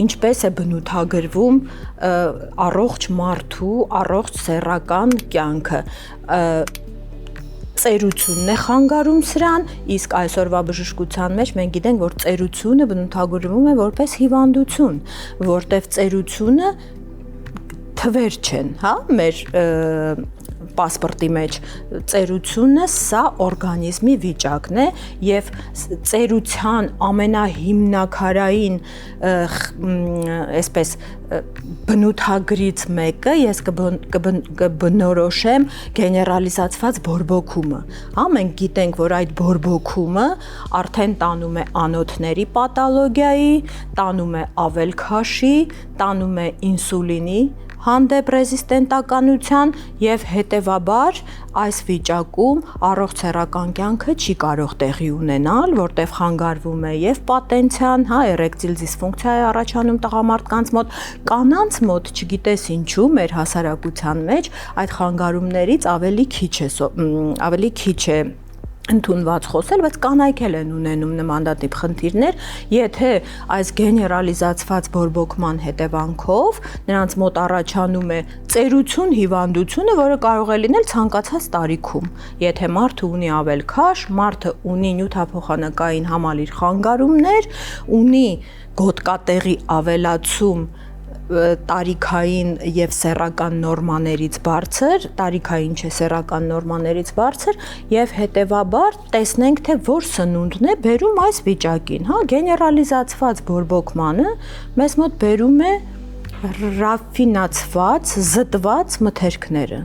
ինչպես է բնութագրվում առողջ մարդու, առողջ սեռական կյանքը, ծերությունն է խանգարում սրան, իսկ այսօրվա բժշկության մեջ մենք գիտենք, որ ծերությունը բնութագրվում է որպես հիվանդություն, որտեղ ծերությունը թվեր չեն, հա, մեր պասպորտի մեջ ծերությունը սա օրգանիզմի վիճակն է եւ ծերության ամենահիմնակարային այսպես բնութագրից մեկը ես կբնորոշեմ գեներալիզացված բորբոքումը, հա, մենք գիտենք, որ այդ բորբոքումը արդեն տանում է անոթների պաթոլոգիայի, տանում է ավելքաշի, տանում է ինսուլինի հանդեպ ռեզիստենտականության եւ հետեւաբար այս վիճակում առողջ սեռական կյանքը չի կարող տեղի ունենալ, որտեղ խանգարվում է եւ պատենցիան, հա, էրեկտիլ դիսֆունկցիա է առաջանում տղամարդկանց մոտ, կանանց մոտ, չգիտես ինչու, մեր հասարակության մեջ այդ խանգարումներից ավելի քիչ է ընդունված խոսել, բայց կանայք էլ են ունենում նմանատիպ խնդիրներ, եթե այս գեներալիզացված բորբոքման հետևանքով նրանց մոտ առաջանում է ծերություն հիվանդությունը, որը կարող է լինել ցանկացած տարիքում, եթե մարդը ունի ավելքաշ, մարդը ունի նյութափոխանակային համալիր խանգարումներ, ունի գոտկատեղի ավելացում տարիքային եւ սեռական նորմաներից բարձր, տարիքային չէ սեռական նորմաներից բարձր եւ հետեւաբար տեսնենք թե որ սնունդն է բերում այս վիճակին, հա, գեներալիզացված բորբոքմանը մեզ մոտ բերում է ռաֆինացված, զտված մթերքները